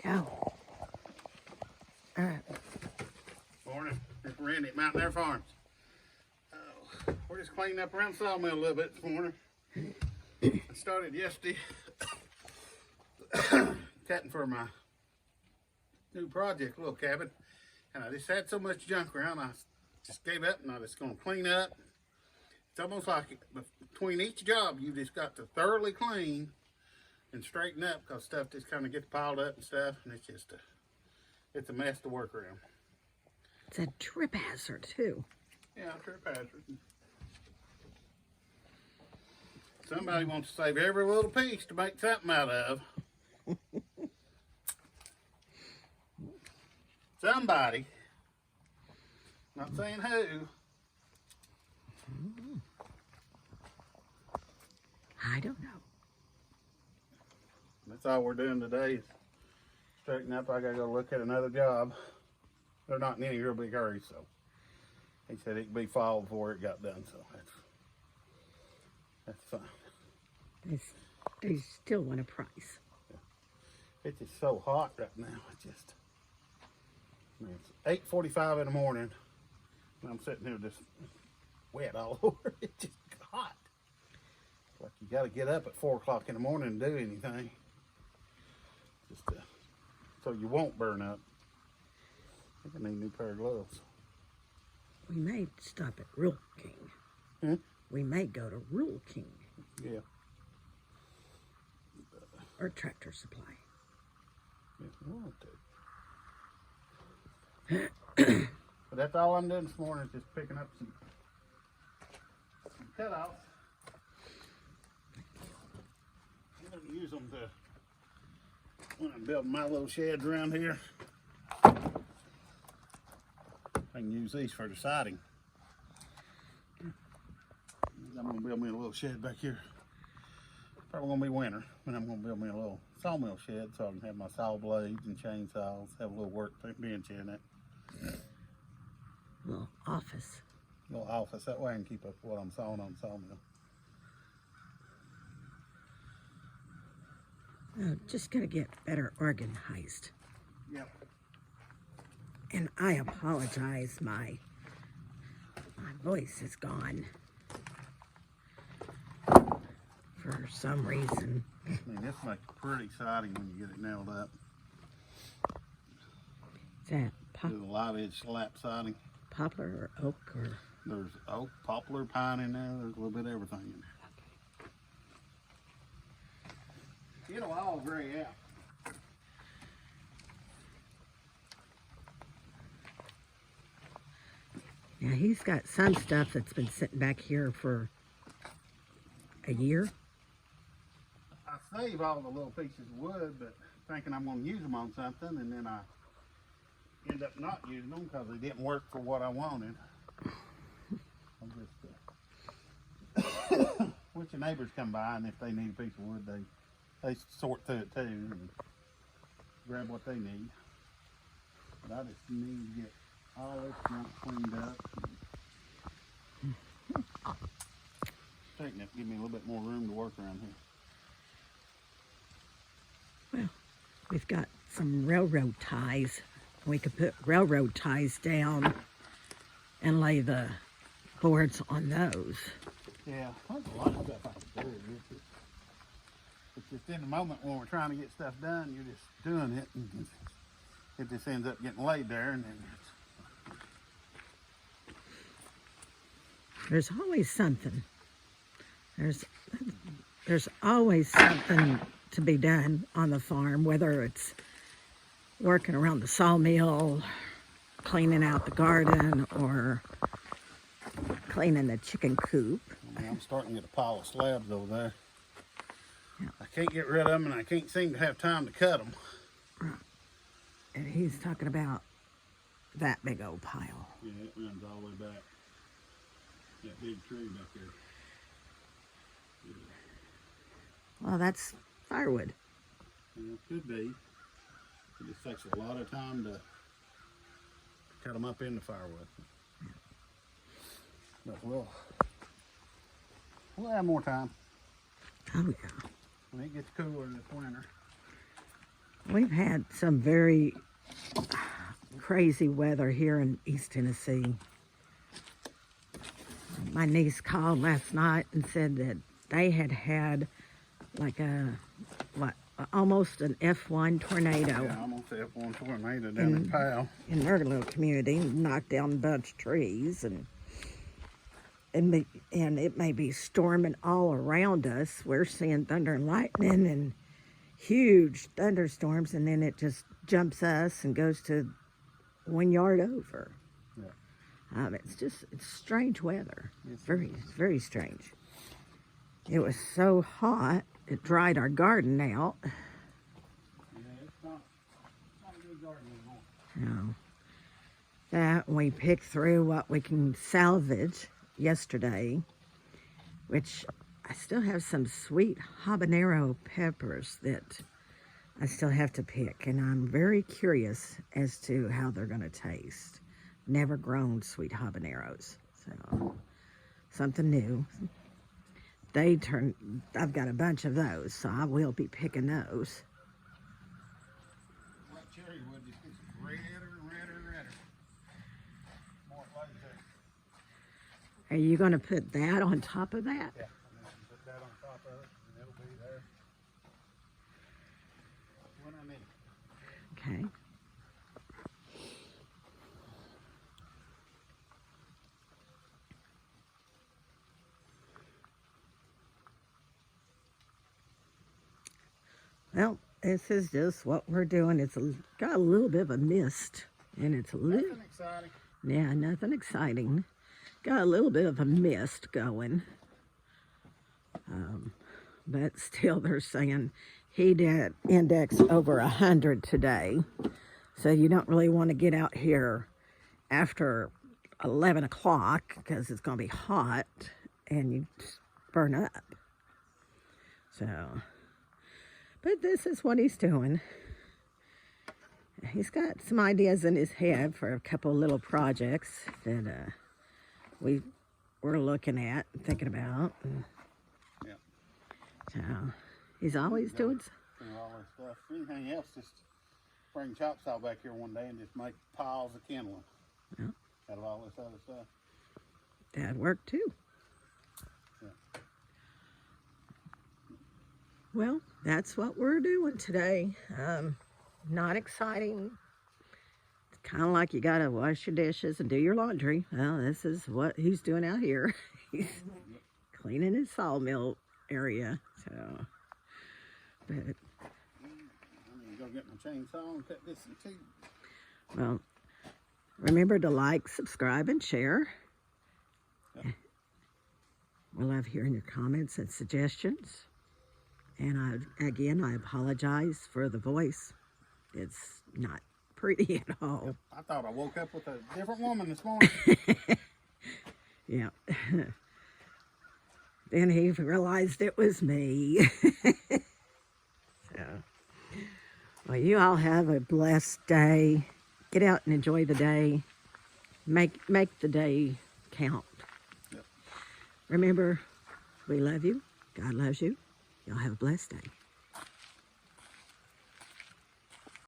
go. All right. Morning, it's Randy at Mountain Air Farms. We're just cleaning up around the sawmill a little bit this morning. I started yesterday cutting for my new project, little cabin, and I just had so much junk around, I just gave up and I was going to clean up. It's almost like between each job, you just got to thoroughly clean and straighten up because stuff just kind of gets piled up and stuff, and it's just it's a mess to work around. It's a trip hazard, too. Yeah, trip hazard. Somebody wants to save every little piece to make something out of. Somebody. Not saying who. I don't know. That's all we're doing today is straighten up. I gotta go look at another job. They're not in any real big hurry, so he said it could be fall before it got done, so that's fine. They still want a price. Yeah. It's just so hot right now. It's 8:45 in the morning, and I'm sitting here just wet all over. It's just hot. Like you got to get up at 4 o'clock in the morning and do anything, just so you won't burn up. I think I need a new pair of gloves. We may stop at Rule King. We may go to Rule King. Yeah. Or Tractor Supply. Yeah, we want to. But that's all I'm doing this morning is just picking up some cutoffs. I'm going to use them when I'm building my little sheds around here. I can use these for the siding. I'm going to build me a little shed back here. Probably going to be winter, but I'm going to build me a little sawmill shed so I can have my saw blades and chainsaws, have a little workbench in it. Little office. Little office, that way I can keep up with what I'm sawing on the sawmill. Just gotta get better organized. Yep. And I apologize, my voice is gone for some reason. I mean, this makes pretty exciting when you get it nailed up. Is that There's a lot of edge slap siding. poplar or oak or? There's oak, poplar, pine in there. There's a little bit of everything in there. It'll all gray out. Yeah, he's got some stuff that's been sitting back here for a year. I save all the little pieces of wood, but thinking I'm going to use them on something, and then I end up not using them because they didn't work for what I wanted. I'm just, once your neighbors come by, and if they need a piece of wood, they sort through it too and grab what they need. But I just need to get all this junk cleaned up. Straighten up, give me a little bit more room to work around here. Well, we've got some railroad ties. We could put railroad ties down and lay the boards on those. Yeah, there's a lot of stuff I can do. It's just in the moment when we're trying to get stuff done, you're just doing it, and it just ends up getting laid there, and then There's always something. There's always something to be done on the farm, whether it's working around the sawmill, cleaning out the garden, or cleaning the chicken coop. I'm starting to get a pile of slabs over there. Yeah. I can't get rid of them, and I can't seem to have time to cut them. And he's talking about that big old pile. Yeah, it runs all the way back. That big tree back there. Yeah. Well, that's firewood. Yeah, it could be. It just takes a lot of time to cut them up into firewood. Yeah. But we'll have more time. Oh, yeah. When it gets cooler this winter. We've had some very crazy weather here in East Tennessee. My niece called last night and said that they had like almost an F1 tornado. Yeah, almost F1 tornado down in Powell. In their little community, knocked down a bunch of trees, and it may be storming all around us. We're seeing thunder and lightning and huge thunderstorms, and then it just jumps us and goes to 1 yard over. Yeah. It's strange weather. It's very strange. It was so hot, it dried our garden out. Yeah, it's not a good garden anymore. No. That we picked through what we can salvage yesterday, which I still have some sweet habanero peppers that I still have to pick, and I'm very curious as to how they're going to taste. Never grown sweet habaneros, so something new. I've got a bunch of those, so I will be picking those. That cherry wood just gets redder and redder and redder. More like that. Are you going to put that on top of that? Yeah, and then put that on top of it, and it'll be there when I need it. Okay. Well, this is just what we're doing. It's got a little bit of a mist, and it's a little... Nothing exciting. Yeah, nothing exciting. Got a little bit of a mist going. But still, they're saying heat index over 100 today. So you don't really want to get out here after 11 o'clock because it's going to be hot and you burn up. So, but this is what he's doing. He's got some ideas in his head for a couple of little projects that we're looking at and thinking about. Yeah. So he's always doing. All this stuff. Anything else, just bring chop saw back here one day and just make piles of kindling. Yeah. Out of all this other stuff. That'd work too. Yeah. Well, that's what we're doing today. Not exciting. It's kind of like you gotta wash your dishes and do your laundry. Well, this is what he's doing out here. He's cleaning his sawmill area. So, but I'm gonna go get my chainsaw and cut this in two. well, remember to like, subscribe, and share. Yep. We love hearing your comments and suggestions. And I apologize for the voice. It's not pretty at all. I thought I woke up with a different woman this morning. Yeah. Then he realized it was me. So, well, you all have a blessed day. Get out and enjoy the day. Make the day count. Yep. Remember, we love you. God loves you. Y'all have a blessed day.